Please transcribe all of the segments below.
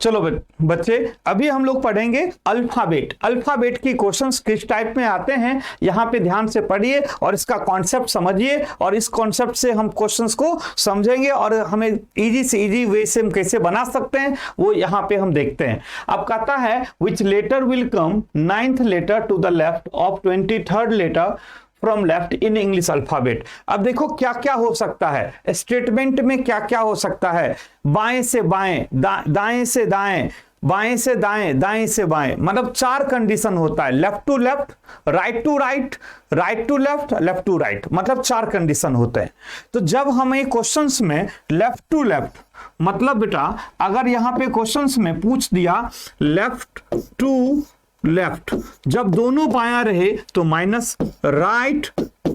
चलो बच्चे, अभी हम लोग पढ़ेंगे अल्फाबेट। अल्फाबेट की क्वेश्चंस किस टाइप में आते हैं यहाँ पे ध्यान से पढ़िए और इसका कॉन्सेप्ट समझिए, और इस कॉन्सेप्ट से हम क्वेश्चंस को समझेंगे और हमें इजी से इजी वे से हम कैसे बना सकते हैं वो यहाँ पे हम देखते हैं। अब कहता है which letter will come 9th letter to the left of 23rd letter from left in English alphabet. अब देखो क्या क्या हो सकता है, स्टेटमेंट में क्या क्या हो सकता है। बाएं से बाएं, दाएं से दाएं, बाएं से दाएं, दाएं से बाएं, मतलब 4 कंडीशन होता है। Left to left, right to right, right to left, left to right, मतलब 4 कंडीशन होते हैं। तो जब हमें क्वेश्चंस में लेफ्ट टू लेफ्ट, मतलब बेटा अगर यहां पे क्वेश्चंस में पूछ दिया लेफ्ट टू लेफ्ट, जब दोनों बायां रहे तो माइनस, राइट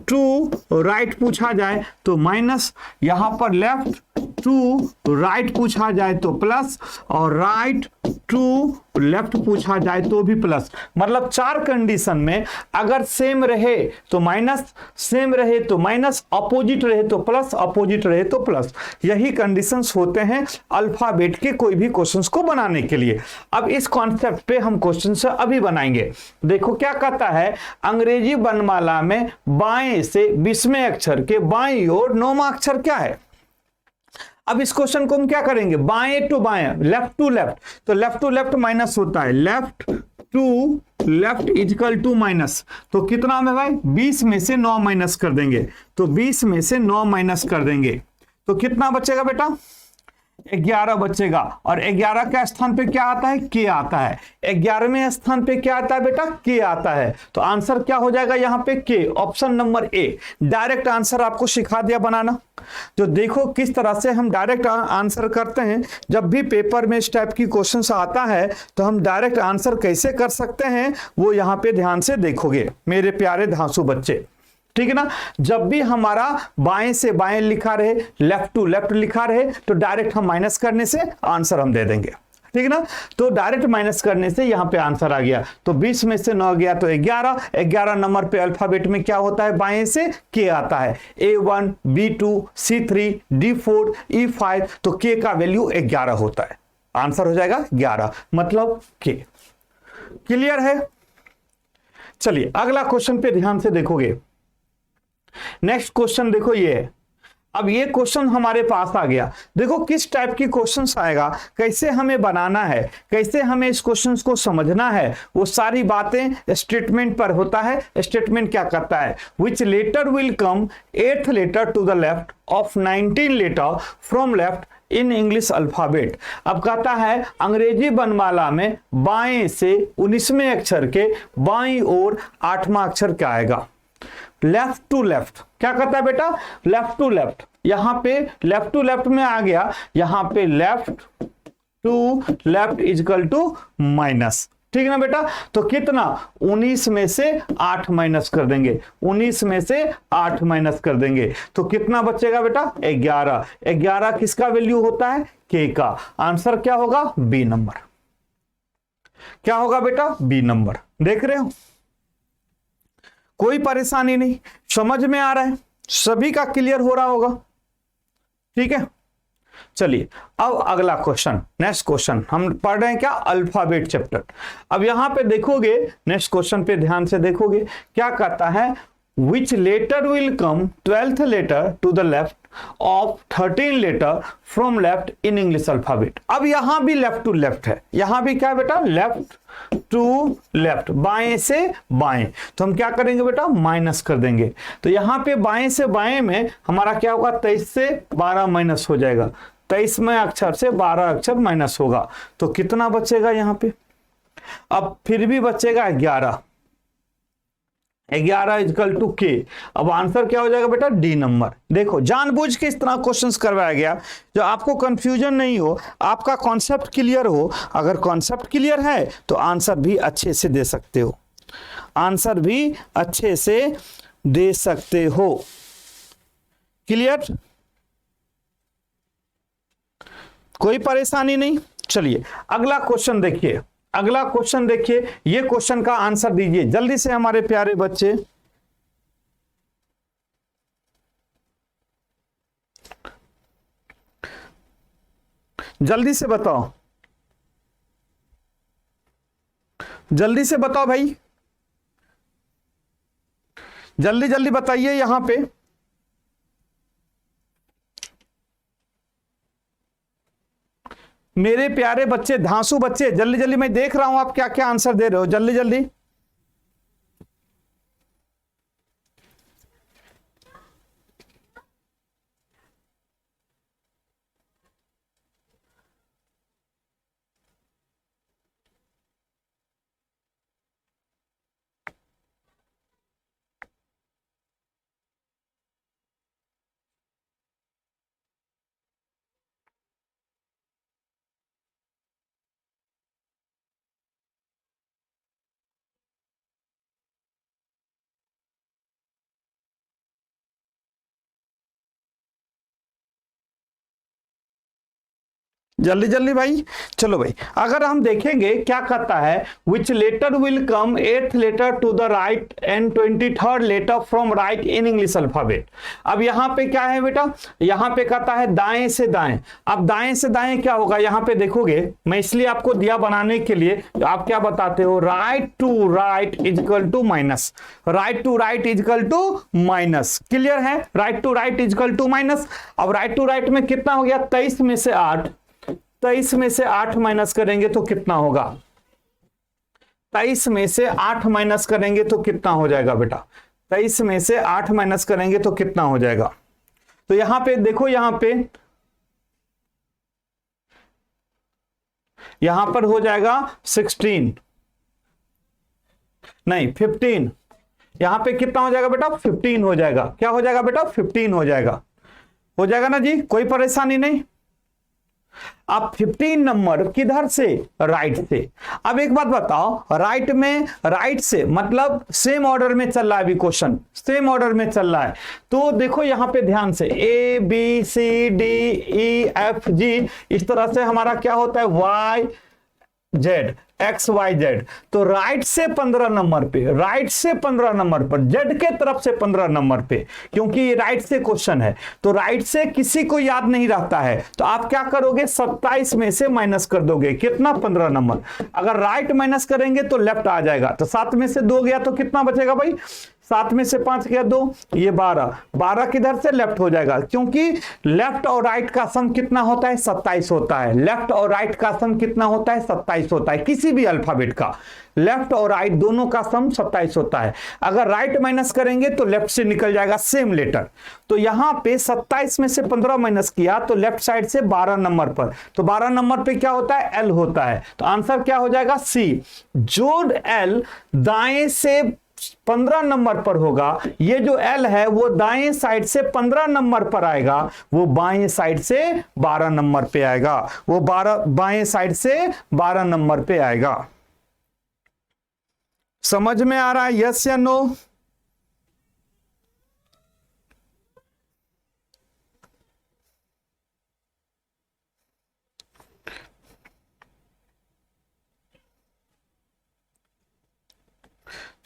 टू राइट पूछा जाए तो माइनस, यहां पर लेफ्ट टू राइट पूछा जाए तो प्लस, और राइट टू लेफ्ट पूछा जाए तो भी प्लस। मतलब 4 कंडीशन में अगर सेम रहे तो माइनस, सेम रहे तो माइनस, अपोजिट रहे तो प्लस, अपोजिट रहे तो प्लस। यही कंडीशंस होते हैं अल्फाबेट के कोई भी क्वेश्चंस को बनाने के लिए। अब इस कॉन्सेप्ट पे हम क्वेश्चंस अभी बनाएंगे। देखो क्या कहता है, अंग्रेजी वर्णमाला में बाएं से 20वें अक्षर के बाईं ओर 9वां अक्षर क्या है। अब इस क्वेश्चन को हम क्या करेंगे, बाएं टू बाएं, लेफ्ट टू लेफ्ट, तो लेफ्ट टू लेफ्ट माइनस होता है, left to left is equal to minus, तो कितना में भाई 20 में से 9 माइनस कर देंगे, तो 20 में से 9 माइनस कर देंगे तो कितना बचेगा बेटा, 11 बचेगा। और 11 के स्थान पे क्या आता है, के आता है। 11वें स्थान पे क्या आता है बेटा, के आता है। तो आंसर क्या हो जाएगा यहाँ पे, के, option number A. Direct answer आपको सिखा दिया बनाना। तो देखो किस तरह से हम डायरेक्ट आंसर करते हैं। जब भी पेपर में इस टाइप की क्वेश्चन आता है तो हम डायरेक्ट आंसर कैसे कर सकते हैं वो यहाँ पे ध्यान से देखोगे मेरे प्यारे धांसू बच्चे, ठीक है ना। जब भी हमारा बाएं से बाएं लिखा रहे, लेफ्ट टू लेफ्ट लिखा रहे, तो डायरेक्ट हम माइनस करने से आंसर हम दे देंगे, ठीक है ना। तो डायरेक्ट माइनस करने से यहां पे आंसर आ गया। तो 20 में से 9 गया तो 11, 11 नंबर पे अल्फाबेट में क्या होता है, बाएं से के आता है, A1, B2, C3, D4, E5, तो के का वैल्यू 11 होता है। आंसर हो जाएगा 11, मतलब के। क्लियर है। चलिए अगला क्वेश्चन पे ध्यान से देखोगे। नेक्स्ट क्वेश्चन देखो ये है। अब ये क्वेश्चन हमारे पास आ गया। देखो किस टाइप की क्वेश्चंस आएगा, कैसे हमें बनाना है, कैसे हमें इस क्वेश्चंस को समझना है, वो सारी बातें स्टेटमेंट पर होता है। स्टेटमेंट क्या करता है, which letter will come 8th letter to the left of 19 letter from left in English alphabet. अब कहता है अंग्रेजी वर्णमाला में बाएं से 19वें अक्षर के बाईं ओर 8वां अक्षर क्या आएगा। लेफ्ट टू लेफ्ट क्या कहता है बेटा, लेफ्ट टू लेफ्ट, यहां पे लेफ्ट टू लेफ्ट में आ गया, यहां पे left to left is equal to minus, ठीक है ना बेटा। तो कितना, 19 में से 8 माइनस कर देंगे, 19 में से 8 माइनस कर देंगे तो कितना बचेगा बेटा, 11। 11 किसका वैल्यू होता है, के का। आंसर क्या होगा, बी नंबर। क्या होगा बेटा, बी नंबर। देख रहे हो, कोई परेशानी नहीं, समझ में आ रहा है, सभी का क्लियर हो रहा होगा, ठीक है। चलिए अब अगला क्वेश्चन, नेक्स्ट क्वेश्चन हम पढ़ रहे हैं क्या, अल्फाबेट चैप्टर। अब यहां पे देखोगे, नेक्स्ट क्वेश्चन पे ध्यान से देखोगे क्या कहता है, which letter will come 12th letter to the left of 13 letter from left in English alphabet। अब यहां भी लेफ्ट टू लेफ्ट है, यहां भी क्या है बेटा, लेफ्ट टू लेफ्ट, बाएं से बाएं, तो हम क्या करेंगे बेटा, माइनस कर देंगे। तो यहां पे बाएं से बाएं में हमारा क्या होगा, 23 से 12 माइनस हो जाएगा, 23वें अक्षर से 12 अक्षर माइनस होगा, तो कितना बचेगा यहां पे, अब फिर भी बचेगा 11, 11 इजकल टू के। अब आंसर क्या हो जाएगा बेटा, डी नंबर। देखो जानबूझ के इस तरह क्वेश्चंस करवाया गया जो आपको कंफ्यूजन नहीं हो, आपका कॉन्सेप्ट क्लियर हो। अगर कॉन्सेप्ट क्लियर है तो आंसर भी अच्छे से दे सकते हो, आंसर भी अच्छे से दे सकते हो। क्लियर, कोई परेशानी नहीं। चलिए अगला क्वेश्चन देखिए, अगला क्वेश्चन देखिए, ये क्वेश्चन का आंसर दीजिए जल्दी से हमारे प्यारे बच्चे। जल्दी से बताओ, जल्दी से बताओ भाई, जल्दी जल्दी बताइए यहां पे। मेरे प्यारे बच्चे, धांसू बच्चे, जल्दी जल्दी, मैं देख रहा हूं आप क्या क्या आंसर दे रहे हो, जल्दी जल्दी। जल्दी जल्दी भाई, चलो भाई। अगर हम देखेंगे क्या कहता है, which letter will come 8th letter to the right and 23rd letter from right in English alphabet. अब यहां पे क्या है बेटा, यहां पे कहता है दाएं से दाएं। अब दाएं से दाएं क्या होगा, यहां पे देखोगे, मैं इसलिए आपको दिया बनाने के लिए, आप क्या बताते हो, right to right is equal to minus, right to right is equal to minus. Clear है, right to right is equal to minus. अब राइट टू राइट में कितना हो गया, 23 में से 8, 23 में से 8 माइनस करेंगे तो कितना होगा, 23 में से 8 माइनस करेंगे तो कितना हो जाएगा बेटा, 23 में से 8 माइनस करेंगे तो कितना हो जाएगा। तो यहां पे देखो, यहां पर हो जाएगा 16, नहीं 15, यहां पे कितना हो जाएगा बेटा, 15 हो जाएगा। क्या हो जाएगा बेटा, 15 हो जाएगा, हो जाएगा ना जी, कोई परेशानी नहीं। अब 15 नंबर किधर से, राइट से। अब एक बात बताओ, राइट में, राइट से मतलब सेम ऑर्डर में चल रहा है, अभी क्वेश्चन सेम ऑर्डर में चल रहा है। तो देखो यहां पे ध्यान से, A B C D E F G, इस तरह से हमारा क्या होता है, Y Z, X Y Z. तो राइट से 15 नंबर पे, राइट से 15 नंबर पर, जेड के तरफ से 15 नंबर पे, क्योंकि ये राइट से क्वेश्चन है तो राइट से किसी को याद नहीं रहता है। तो आप क्या करोगे, 27 में से माइनस कर दोगे, कितना, 15 नंबर। अगर राइट माइनस करेंगे तो लेफ्ट आ जाएगा। तो 7 में से 2 गया तो कितना बचेगा भाई, 7 में से 5 गया 2, ये 12, 12 किधर से, लेफ्ट हो जाएगा, क्योंकि लेफ्ट और राइट का सम कितना होता है, 27 होता है। लेफ्ट और राइट का सम कितना होता है, 27 होता है। किसी भी अल्फाबेट का लेफ्ट और राइट दोनों का सम 27 होता है। अगर राइट माइनस करेंगे तो लेफ्ट से निकल जाएगा सेम लेटर। तो यहां पे 27 में से 15 माइनस किया तो लेफ्ट साइड से 12 नंबर पर, तो 12 नंबर पे क्या होता है, एल होता है। तो आंसर क्या हो जाएगा, सी। जो एल दाएं से 15 नंबर पर होगा, ये जो एल है वो दाएं साइड से 15 नंबर पर आएगा, वो बाएं साइड से 12 नंबर पे आएगा, वो बाएं साइड से 12 नंबर पे आएगा। समझ में आ रहा है, यस या नो?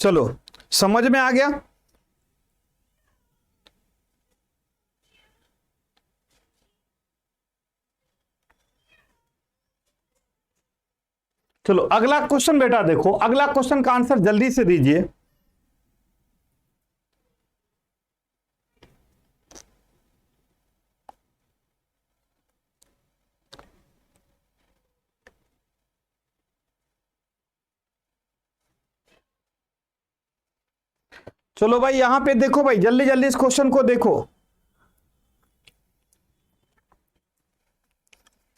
चलो, समझ में आ गया। चलो अगला क्वेश्चन बेटा देखो, अगला क्वेश्चन का आंसर जल्दी से दीजिए। चलो भाई यहां पे देखो भाई, जल्दी जल्दी इस क्वेश्चन को देखो,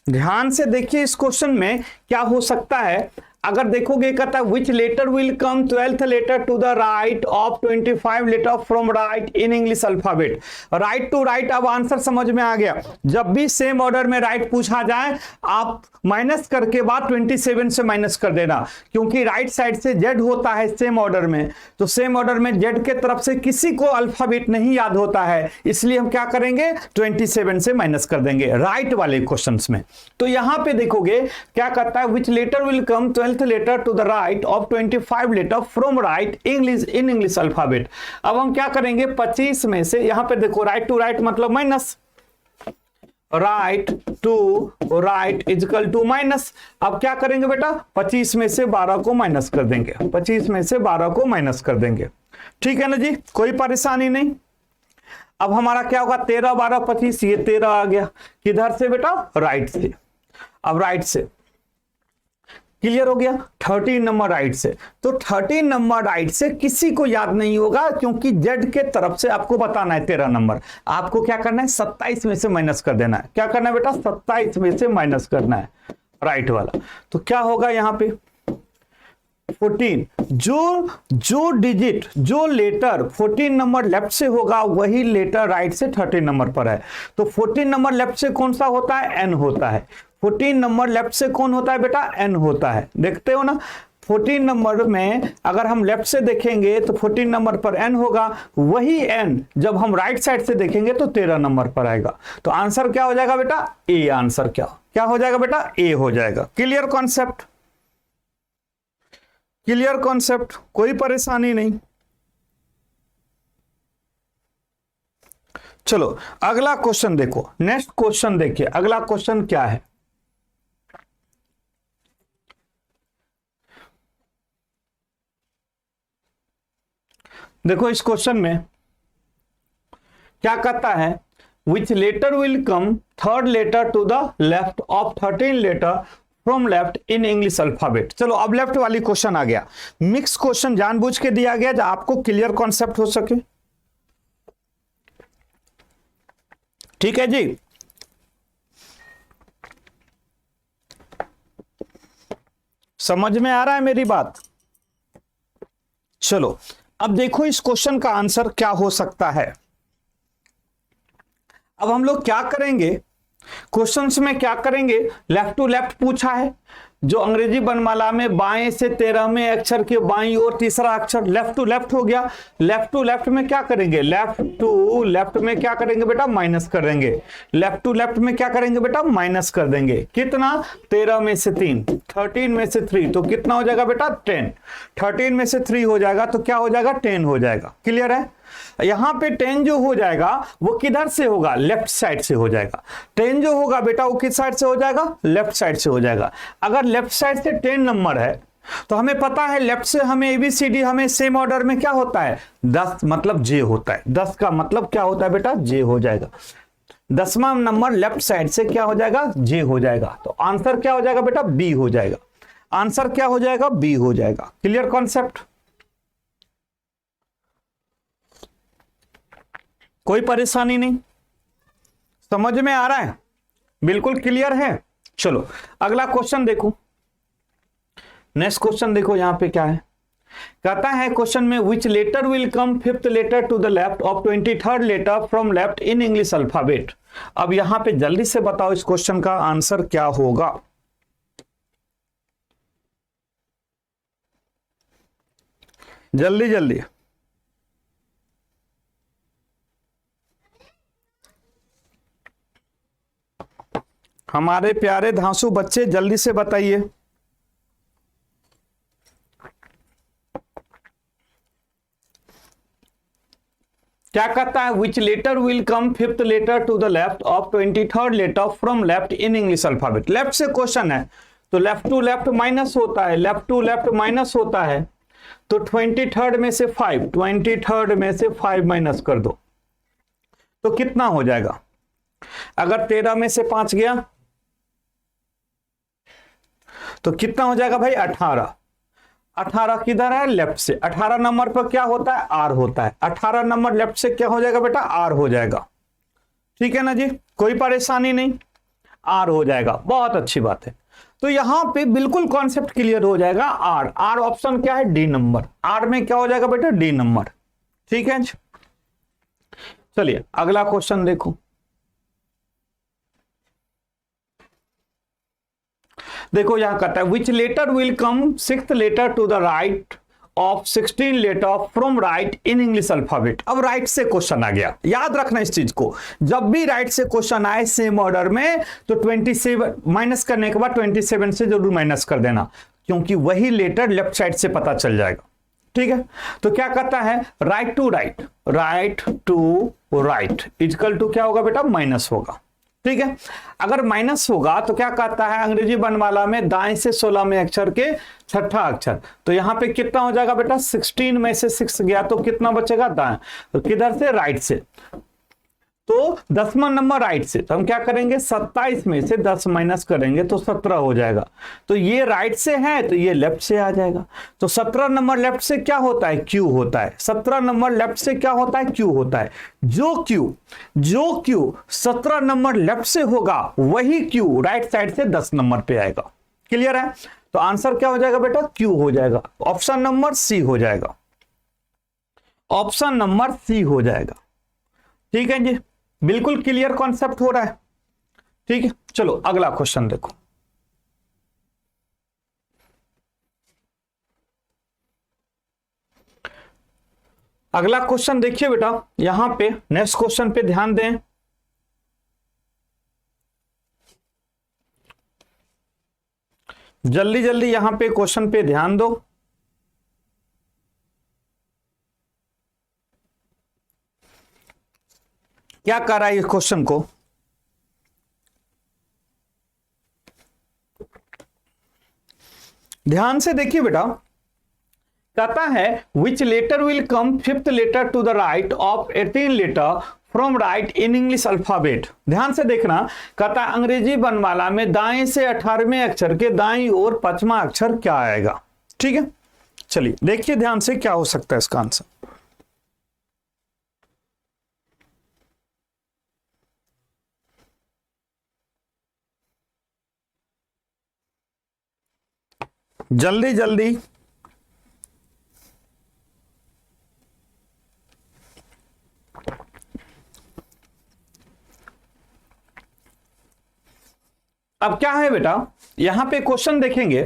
ध्यान से देखिए इस क्वेश्चन में क्या हो सकता है। अगर देखोगे कहता है which letter will come 12th letter to the right of 25 letter from right in English alphabet. Right to right, अब आंसर समझ में आ गया। जब भी सेम ऑर्डर में राइट पूछा जाए, आप माइनस करके बाद 27 से माइनस कर देना, क्योंकि राइट साइड से जेड होता है सेम ऑर्डर में। तो सेम ऑर्डर में जेड के तरफ से किसी को अल्फाबेट नहीं याद होता है, इसलिए हम क्या करेंगे, 27 से माइनस कर देंगे राइट वाले क्वेश्चन में। तो यहां पे देखोगे क्या कहता है, which letter will come 12th letter to the right of 25 letter from right English in English alphabet. अब हम क्या करेंगे, 25 में से, यहां पे देखो राइट टू राइट मतलब minus, right to right is equal to minus. अब क्या करेंगे बेटा, 25 में से 12 को माइनस कर देंगे, 25 में से 12 को माइनस कर देंगे। ठीक है ना जी, कोई परेशानी नहीं। अब हमारा क्या होगा, 13 12 25, ये 13 आ गया, किधर से बेटा, राइट से। अब राइट से क्लियर हो गया, 13 नंबर राइट से। तो 13 नंबर राइट से किसी को याद नहीं होगा, क्योंकि जेड के तरफ से आपको बताना है 13 नंबर। आपको क्या करना है, 27 में से माइनस कर देना है। क्या करना है बेटा, 27 में से माइनस करना है राइट वाला। तो क्या होगा यहाँ पे 14, जो डिजिट, जो लेटर 14 नंबर लेफ्ट से होगा वही लेटर राइट से 13 नंबर पर है। तो 14 नंबर लेफ्ट से कौन सा होता है, एन होता है। 14 नंबर लेफ्ट से कौन होता है बेटा, एन होता है। देखते हो ना, 14 नंबर में अगर हम लेफ्ट से देखेंगे तो 14 नंबर पर एन होगा, वही एन जब हम राइट साइड से देखेंगे तो 13 नंबर पर आएगा। तो आंसर क्या हो जाएगा बेटा, ए। आंसर क्या हो जाएगा बेटा, ए हो जाएगा। क्लियर कॉन्सेप्ट, क्लियर कॉन्सेप्ट, कोई परेशानी नहीं। चलो अगला क्वेश्चन देखो, नेक्स्ट क्वेश्चन देखिए, अगला क्वेश्चन क्या है। देखो इस क्वेश्चन में क्या कहता है, which letter will come third letter to the left of 13 letter from left in English alphabet. चलो अब लेफ्ट वाली क्वेश्चन आ गया, मिक्स क्वेश्चन जानबूझ के दिया गया जो आपको क्लियर कॉन्सेप्ट हो सके। ठीक है जी, समझ में आ रहा है मेरी बात। चलो अब देखो इस क्वेश्चन का आंसर क्या हो सकता है। अब हम लोग क्या करेंगे, क्वेश्चंस में क्या करेंगे, लेफ्ट टू लेफ्ट पूछा है, जो अंग्रेजी वर्णमाला में बाएं से 13वें अक्षर के बाईं और तीसरा अक्षर लेफ्ट टू लेफ्ट हो गया। लेफ्ट टू लेफ्ट में क्या करेंगे, लेफ्ट टू लेफ्ट में क्या करेंगे बेटा, माइनस कर देंगे। लेफ्ट टू लेफ्ट में क्या करेंगे बेटा, माइनस कर देंगे। कितना, 13 में से 3, 13 में से 3, तो कितना हो जाएगा बेटा, 10। 13 में से 3 हो जाएगा तो क्या हो जाएगा, 10 हो जाएगा। क्लियर है। यहां पे 10 जो हो जाएगा वो किधर से होगा, लेफ्ट साइड से हो जाएगा। 10 जो होगा बेटा वो किस साइड से हो जाएगा, लेफ्ट साइड से हो जाएगा। अगर लेफ्ट साइड से 10 नंबर है तो हमें पता है लेफ्ट से हमें एबीसीडी हमें सेम ऑर्डर में क्या होता है, 10 मतलब जे होता है। 10 का मतलब क्या होता है बेटा, जे हो जाएगा। 10वां नंबर लेफ्ट साइड से क्या हो जाएगा, जे हो जाएगा। तो आंसर क्या हो जाएगा बेटा, बी हो जाएगा। आंसर क्या हो जाएगा, बी हो जाएगा। क्लियर कॉन्सेप्ट, कोई परेशानी नहीं, समझ में आ रहा है, बिल्कुल क्लियर है। चलो अगला क्वेश्चन देखो, नेक्स्ट क्वेश्चन देखो यहां पे क्या है। कहता है क्वेश्चन में, which letter will come fifth letter to the left of 23rd letter from left in English alphabet. अब यहां पे जल्दी से बताओ इस क्वेश्चन का आंसर क्या होगा। जल्दी जल्दी, हमारे प्यारे धांसू बच्चे जल्दी से बताइए। क्या कहता है, which letter will come fifth letter to the left of 23rd letter from left in English alphabet. Left से क्वेश्चन है तो लेफ्ट टू लेफ्ट माइनस होता है, लेफ्ट टू लेफ्ट माइनस होता है। तो 23rd में से 5, 23rd में से 5 माइनस कर दो तो कितना हो जाएगा। अगर 13 में से 5 गया तो कितना हो जाएगा भाई, 18। 18 किधर है, लेफ्ट से। 18 नंबर पर क्या होता है, आर होता है। 18 नंबर लेफ्ट से क्या हो जाएगा बेटा, आर हो जाएगा। ठीक है ना जी, कोई परेशानी नहीं, आर हो जाएगा, बहुत अच्छी बात है। तो यहां पे बिल्कुल कॉन्सेप्ट क्लियर हो जाएगा। आर, आर ऑप्शन क्या है, डी नंबर। आर में क्या हो जाएगा बेटा, डी नंबर। ठीक है, चलिए अगला क्वेश्चन देखो। देखो यहां कहता है, which letter will come sixth letter to the right of 16 letter from right in English alphabet. अब राइट से क्वेश्चन आ गया, याद रखना इस चीज को, जब भी राइट से क्वेश्चन आए सेम ऑर्डर में तो 27 माइनस करने के बाद 27 से जरूर माइनस कर देना, क्योंकि वही लेटर लेफ्ट साइड से पता चल जाएगा। ठीक है, तो क्या कहता है, right to right, right to right equal to क्या होगा बेटा, माइनस होगा। ठीक है। अगर माइनस होगा तो क्या कहता है अंग्रेजी वर्णमाला में दाएं से 16वें अक्षर के छठा अक्षर, तो यहां पे कितना हो जाएगा बेटा 16 में से 6 गया तो कितना बचेगा दाएं, तो किधर से राइट से, तो 10वां नंबर राइट से, तो हम क्या करेंगे 27 में से 10 माइनस करेंगे तो 17 हो जाएगा, तो ये राइट से है तो ये लेफ्ट से आ जाएगा, तो 17 नंबर लेफ्ट से क्या होता है क्यू होता है, 17 नंबर लेफ्ट से क्या होता है क्यू होता है, जो क्यू 17 नंबर लेफ्ट से होगा वही क्यू राइट साइड से 10 नंबर पे आएगा। क्लियर है, तो आंसर क्या हो जाएगा बेटा क्यू हो जाएगा, ऑप्शन नंबर सी हो जाएगा, ऑप्शन नंबर सी हो जाएगा। ठीक है जी, बिल्कुल क्लियर कॉन्सेप्ट हो रहा है। ठीक है, चलो अगला क्वेश्चन देखो। अगला क्वेश्चन देखिए बेटा, यहां पे नेक्स्ट क्वेश्चन पे ध्यान दें। जल्दी जल्दी यहां पे क्वेश्चन पे ध्यान दो। क्या कर रहा है इस क्वेश्चन को, ध्यान से देखिए बेटा। कहता है which letter will come fifth letter to the right of 18 letter from right in English alphabet. ध्यान से देखना, कहता है अंग्रेजी वर्णमाला में दाएं से 18वें अक्षर के दाईं ओर 5वां अक्षर क्या आएगा। ठीक है, चलिए देखिए ध्यान से क्या हो सकता है इसका आंसर। जल्दी जल्दी अब क्या है बेटा, यहां पे क्वेश्चन देखेंगे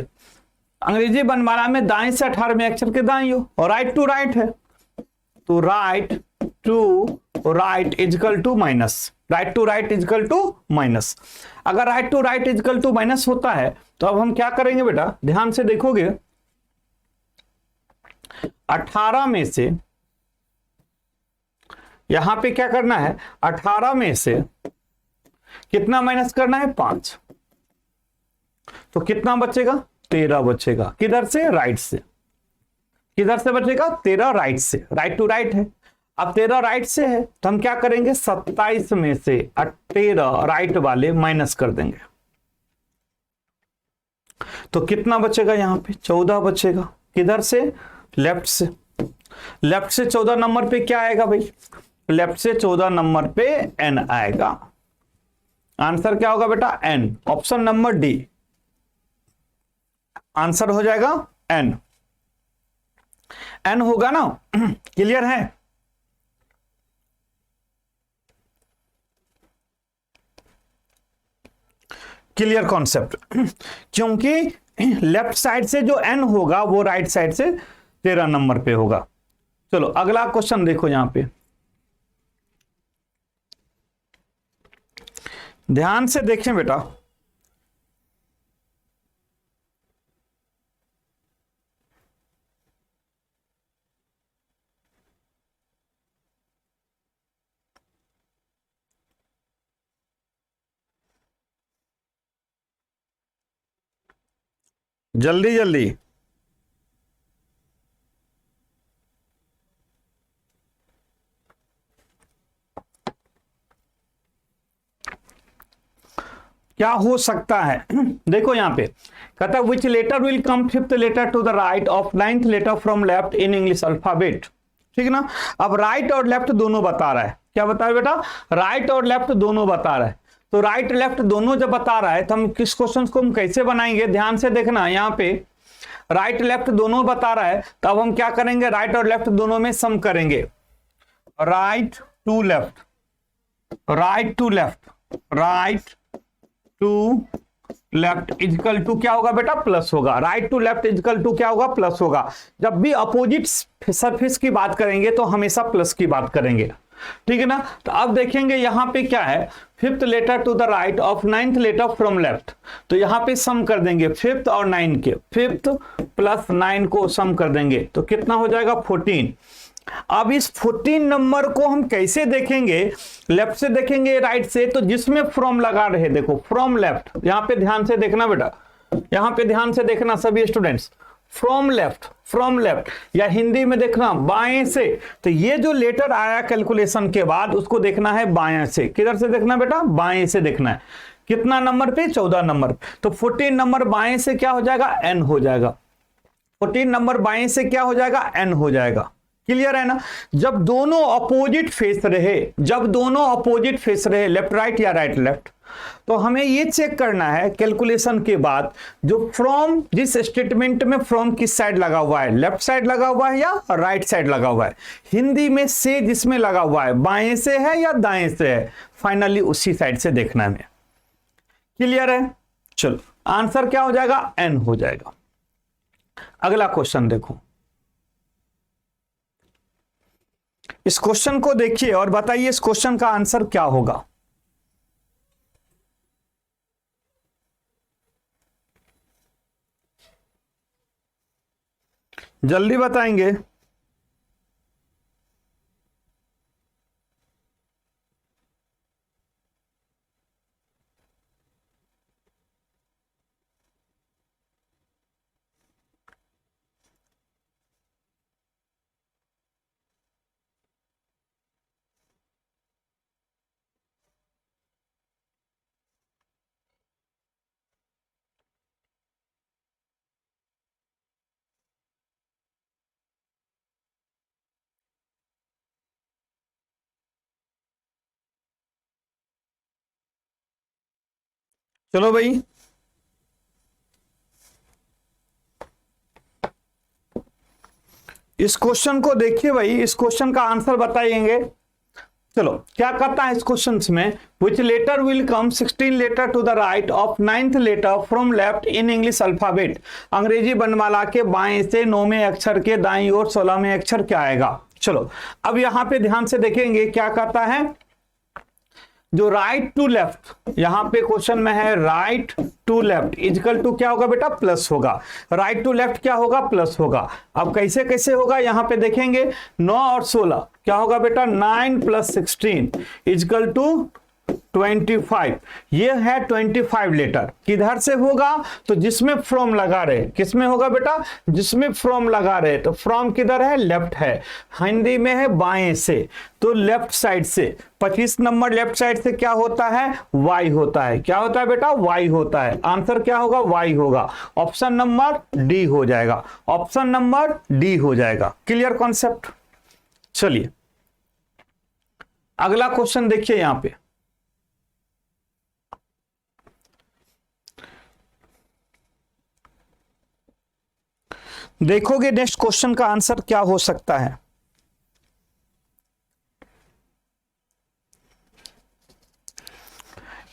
अंग्रेजी वर्णमाला में दाएं से 18वें अक्षर के दाईं ओर और राइट टू राइट है, तो right to right is equal to minus, right to right is equal to minus. अगर right to right is equal to minus होता है तो अब हम क्या करेंगे बेटा, ध्यान से देखोगे 18 में से यहां पे क्या करना है, 18 में से कितना माइनस करना है 5, तो कितना बचेगा 13 बचेगा, किधर से राइट से, किधर से बचेगा 13 राइट से, राइट टू राइट है। अब 13 राइट से है तो हम क्या करेंगे 27 में से 13 राइट वाले माइनस कर देंगे, तो कितना बचेगा यहां पे 14 बचेगा, किधर से लेफ्ट से, लेफ्ट से 14 नंबर पे क्या आएगा भाई, लेफ्ट से 14 नंबर पे n आएगा। आंसर क्या होगा बेटा n, option number D answer हो जाएगा n, n होगा ना। क्लियर है, क्लियर कॉन्सेप्ट, क्योंकि लेफ्ट साइड से जो n होगा वो राइट साइड से 13 नंबर पे होगा। चलो अगला क्वेश्चन देखो, यहां पे ध्यान से देखें बेटा। जल्दी जल्दी क्या हो सकता है, देखो यहां पे कहता है which letter will come fifth letter to the right of 9th letter from left in English alphabet. ठीक है ना, अब राइट और लेफ्ट दोनों बता रहा है, क्या बता रहा है बेटा, राइट और लेफ्ट दोनों बता रहा है, तो राइट लेफ्ट दोनों जब बता रहा है तो हम किस क्वेश्चन को हम कैसे बनाएंगे, ध्यान से देखना। यहाँ पे राइट लेफ्ट दोनों बता रहा है तो अब हम क्या करेंगे, राइट और लेफ्ट दोनों में सम करेंगे, right to left, right to left, right to left is equal to क्या होगा बेटा प्लस होगा, right to left is equal to क्या होगा प्लस होगा। जब भी अपोजिट सरफेस की बात करेंगे तो हमेशा प्लस की बात करेंगे। ठीक है ना, तो अब देखेंगे यहां पे क्या है, fifth letter to the right of 9th letter from left, तो यहां पे सम कर देंगे फिफ्थ और 9 के, फिफ्थ प्लस 9 को सम कर देंगे तो कितना हो जाएगा 14। अब इस 14 नंबर को हम कैसे देखेंगे, लेफ्ट से देखेंगे राइट से, तो जिसमें फ्रॉम लगा रहे, देखो फ्रॉम लेफ्ट, यहां पे ध्यान से देखना बेटा, यहां पे ध्यान से देखना सभी students, from left, from left, या हिंदी में देखना बाएं से। तो ये जो लेटर आया कैलकुलेशन के बाद उसको देखना है बाएं से। किधर से देखना बेटा, बाएं से देखना है। कितना नंबर पे, 14 नंबर। तो 14 नंबर बाएं से क्या हो जाएगा, एन हो जाएगा। 14 नंबर बाएं से क्या हो जाएगा, एन हो जाएगा। क्लियर है ना। जब दोनों अपोजिट फेस रहे, जब दोनों अपोजिट फेस रहे, लेफ्ट राइट या राइट लेफ्ट, तो हमें ये चेक करना है कैलकुलेशन के बाद, जो फ्रॉम, जिस स्टेटमेंट में फ्रॉम किस साइड लगा हुआ है, लेफ्ट साइड लगा हुआ है या राइट साइड लगा हुआ है। हिंदी में से जिसमें लगा हुआ है बाएं से है या दाएं से है, फाइनली उसी साइड से देखना है। क्लियर है। चलो आंसर क्या हो जाएगा, एन हो जाएगा। अगला क्वेश्चन देखो, इस क्वेश्चन को देखिए और बताइए इस क्वेश्चन का आंसर क्या होगा। जल्दी बताएंगे। चलो भाई, इस क्वेश्चन को देखिए भाई, इस क्वेश्चन का आंसर बताएंगे। चलो क्या करता है इस क्वेश्चन में, which letter will come 16 letter to the right of 9th letter from left in English alphabet. अंग्रेजी वर्णमाला के बाएं से 9वें अक्षर के दाईं ओर 16वें अक्षर क्या आएगा। चलो अब यहां पे ध्यान से देखेंगे क्या करता है, जो राइट टू लेफ्ट, यहां पे क्वेश्चन में है right to left is equal to क्या होगा बेटा, प्लस होगा। राइट टू लेफ्ट क्या होगा, प्लस होगा। अब कैसे कैसे होगा, यहां पे देखेंगे 9 और 16 क्या होगा बेटा, 9 + 16 इजकल टू 25। ये है 25 लेटर। किधर से होगा, तो जिसमें फ्रॉम लगा रहे, किसमें होगा बेटा, जिसमें फ्रॉम लगा रहे। तो फ्रॉम किधर है, लेफ्ट है, हिंदी में है बाएं से, तो लेफ्ट साइड से। 25 नंबर लेफ्ट साइड से क्या होता है, वाई होता है। क्या होता है बेटा, वाई होता है। आंसर क्या होगा, वाई होगा। ऑप्शन नंबर डी हो जाएगा, ऑप्शन नंबर डी हो जाएगा। Clear concept. चलिए अगला क्वेश्चन देखिए, यहां पे देखोगे नेक्स्ट क्वेश्चन का आंसर क्या हो सकता है।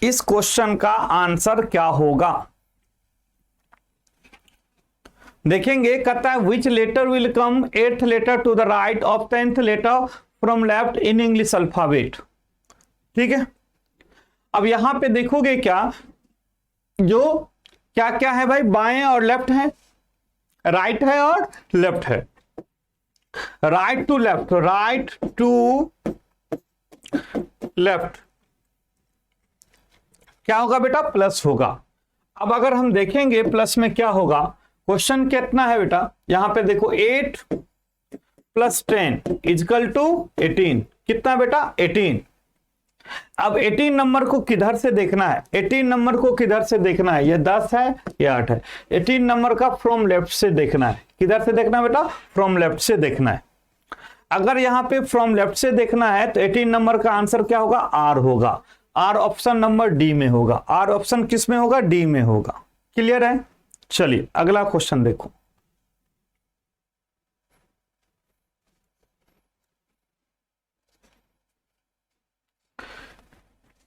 इस क्वेश्चन का आंसर क्या होगा, देखेंगे। कहता है which letter will come 8th letter to the right of 10th letter from left in English alphabet. ठीक है। अब यहां पे देखोगे क्या, जो क्या क्या है भाई, बाएं और लेफ्ट है, राइट है और लेफ्ट है। Right to left, right to left क्या होगा बेटा, प्लस होगा। अब अगर हम देखेंगे प्लस में क्या होगा, क्वेश्चन कितना है बेटा, यहां पे देखो 8 + 10 इजकल टू 18। कितना बेटा, 18। अब 18 नंबर को किधर से देखना है, 18 नंबर को किधर से देखना है, ये 10 है ये 8 है। 18 नंबर का फ्रॉम लेफ्ट से देखना है। किधर से देखना है बेटा, फ्रॉम लेफ्ट से देखना है। अगर यहां पे फ्रॉम लेफ्ट से देखना है तो 18 नंबर का आंसर क्या होगा, आर होगा। आर ऑप्शन नंबर डी में होगा। आर ऑप्शन किस में होगा, डी में होगा। क्लियर है। चलिए अगला क्वेश्चन देखो,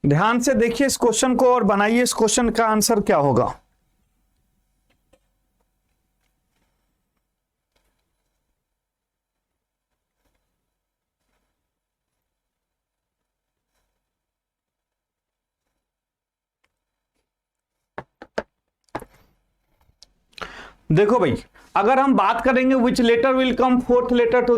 ध्यान से देखिए इस क्वेश्चन को और बनाइए इस क्वेश्चन का आंसर क्या होगा। देखो भाई, अगर हम बात करेंगे which letter will come fourth letter to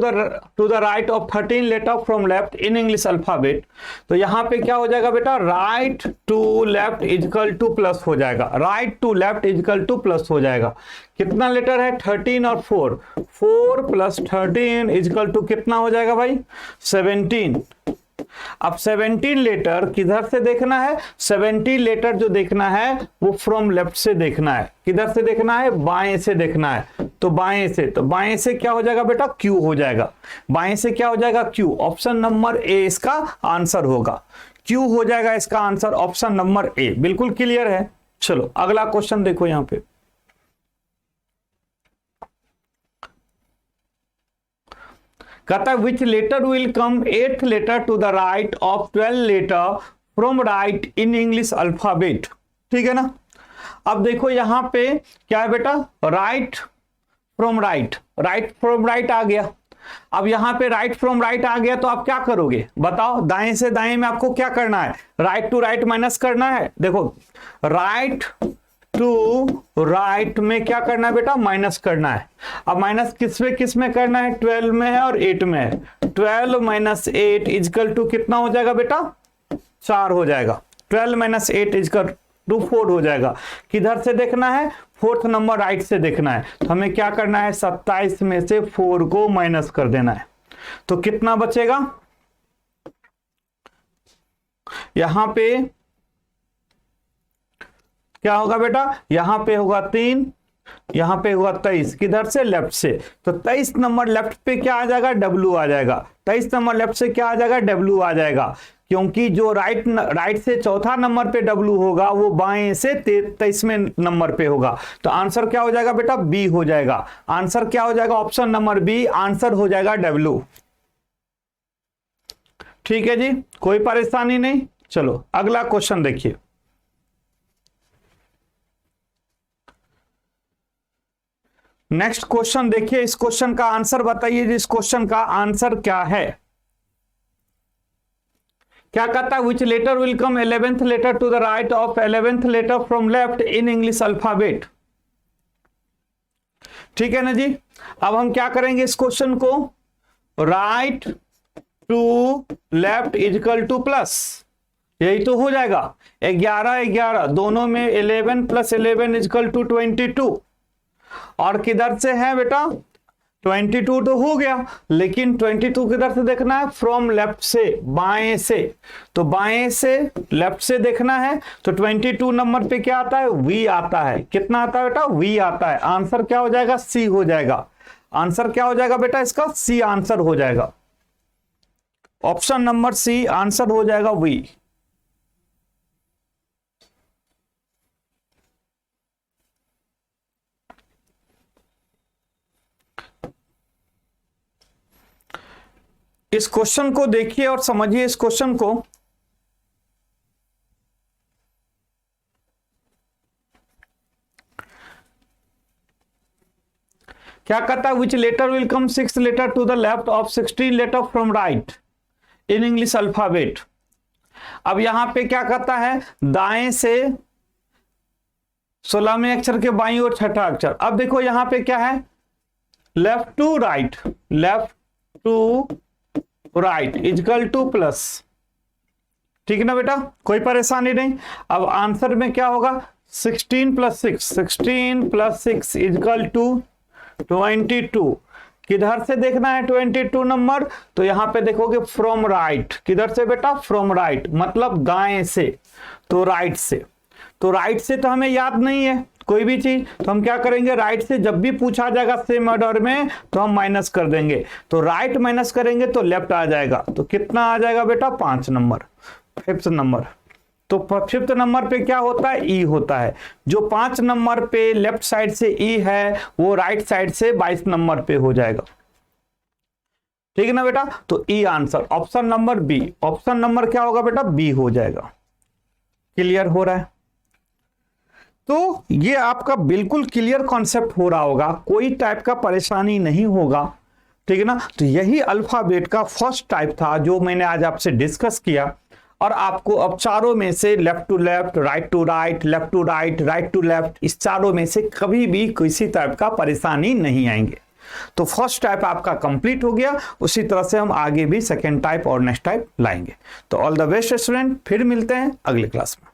the right of 13 letter from left in English alphabet, तो यहाँ पे क्या हो जाएगा बेटा, right to left is equal to plus हो जाएगा, right to left is equal to plus हो जाएगा। कितना लेटर है, 13 और 4, 4 + 13 इजकल टू कितना हो जाएगा भाई, 17। अब 17 लेटर किधर से देखना है, 17 लेटर जो देखना है वो फ्रॉम लेफ्ट से देखना है। किधर से देखना है, बाएं से देखना है। तो बाएं से, तो बाएं से क्या हो जाएगा बेटा, क्यू हो जाएगा। बाएं से क्या हो जाएगा, क्यू। ऑप्शन नंबर ए इसका आंसर होगा, क्यू हो जाएगा इसका आंसर, ऑप्शन नंबर ए। बिल्कुल क्लियर है। चलो अगला क्वेश्चन देखो यहां पे, कहता है which letter will come 8th letter to the right of 12 letter from right in English alphabet. ठीक है ना। अब देखो यहां पे क्या है बेटा, right from right, right from right आ गया। अब यहां पे राइट फ्रॉम राइट आ गया तो आप क्या करोगे बताओ, दाएं से दाएं में आपको क्या करना है, राइट टू राइट माइनस करना है। देखो राइट टू राइट में क्या करना है बेटा, माइनस करना है। अब माइनस किस में करना है, 12 में है और 8 में है। 12 - 8 इजकल टू कितना हो जाएगा बेटा, 4 हो जाएगा। 12 - 8 इजकल टू 4 हो जाएगा। किधर से देखना है, फोर्थ नंबर राइट से देखना है। तो हमें क्या करना है, 27 में से 4 को माइनस कर देना है। तो कितना बचेगा, यहां पे क्या होगा बेटा, यहां पे होगा 3, यहां पे होगा 23। किधर से, लेफ्ट से। तो 23 नंबर लेफ्ट पे क्या आ जाएगा, डब्ल्यू आ जाएगा। 23 नंबर लेफ्ट से क्या आ जाएगा, डब्ल्यू आ जाएगा। क्योंकि जो राइट से चौथा नंबर पे डब्ल्यू होगा वो बाएं से 23वें नंबर पे होगा। तो आंसर क्या हो जाएगा बेटा, बी हो जाएगा। आंसर क्या हो जाएगा, ऑप्शन नंबर बी, आंसर हो जाएगा डब्ल्यू। ठीक है जी, कोई परेशानी नहीं। चलो अगला क्वेश्चन देखिए, नेक्स्ट क्वेश्चन देखिए। इस क्वेश्चन का आंसर बताइए, इस क्वेश्चन का आंसर क्या है। क्या कहता है, which letter will come 11th letter to the right of 11th letter from left in English alphabet. ठीक है ना जी। अब हम क्या करेंगे, इस क्वेश्चन को right to left is equal to plus, यही तो हो जाएगा। 11 11 दोनों में 11 + 11 इजकल टू 22। और किधर से है बेटा, 22 तो हो गया, लेकिन 22 किधर से देखना है, फ्रॉम लेफ्ट से, बाएं से। तो बाएं से लेफ्ट से देखना है। तो 22 नंबर पे क्या आता है, वी आता है। कितना आता है बेटा, वी आता है। आंसर क्या हो जाएगा, सी हो जाएगा। आंसर क्या हो जाएगा बेटा इसका, सी आंसर हो जाएगा। ऑप्शन नंबर सी आंसर हो जाएगा, वी। इस क्वेश्चन को देखिए और समझिए इस क्वेश्चन को। क्या कहता है, which letter will come 6th letter to the left of 16 letter from right in English alphabet. अब यहां पे क्या कहता है, दाएं से 16वें अक्षर के बाईं ओर छठा अक्षर। अब देखो यहां पे क्या है, left to right, left to right is equal to plus. ठीक है ना बेटा, कोई परेशानी नहीं। अब आंसर में क्या होगा, 16 + 6, 16 + 6 इजकल टू 22। किधर से देखना है 22 नंबर, तो यहां पे देखोगे फ्रॉम राइट। किधर से बेटा, फ्रॉम राइट, मतलब दाएं से। तो राइट से, तो राइट से तो हमें याद नहीं है कोई भी चीज, तो हम क्या करेंगे, राइट से जब भी पूछा जाएगा सेम ऑर्डर में तो हम माइनस कर देंगे। तो राइट माइनस करेंगे तो लेफ्ट आ जाएगा। तो कितना आ जाएगा बेटा, 5 नंबर, 5th नंबर। तो 5th नंबर पे क्या होता है, ई होता है। जो 5 नंबर पे लेफ्ट साइड से ई है वो राइट साइड से 22 नंबर पे हो जाएगा। ठीक है ना बेटा, तो E answer, option number B. Option number क्या होगा बेटा, बी हो जाएगा। क्लियर हो रहा है। तो ये आपका बिल्कुल क्लियर कॉन्सेप्ट हो रहा होगा, कोई टाइप का परेशानी नहीं होगा। ठीक है ना। तो यही अल्फाबेट का फर्स्ट टाइप था जो मैंने आज आपसे डिस्कस किया। और आपको अब चारों में से left to left, right to right, left to right, right to left, इस चारों में से कभी भी किसी टाइप का परेशानी नहीं आएंगे। तो फर्स्ट टाइप आपका कंप्लीट हो गया। उसी तरह से हम आगे भी सेकेंड टाइप और नेक्स्ट टाइप लाएंगे। तो ऑल द बेस्ट स्टूडेंट, फिर मिलते हैं अगले क्लास में।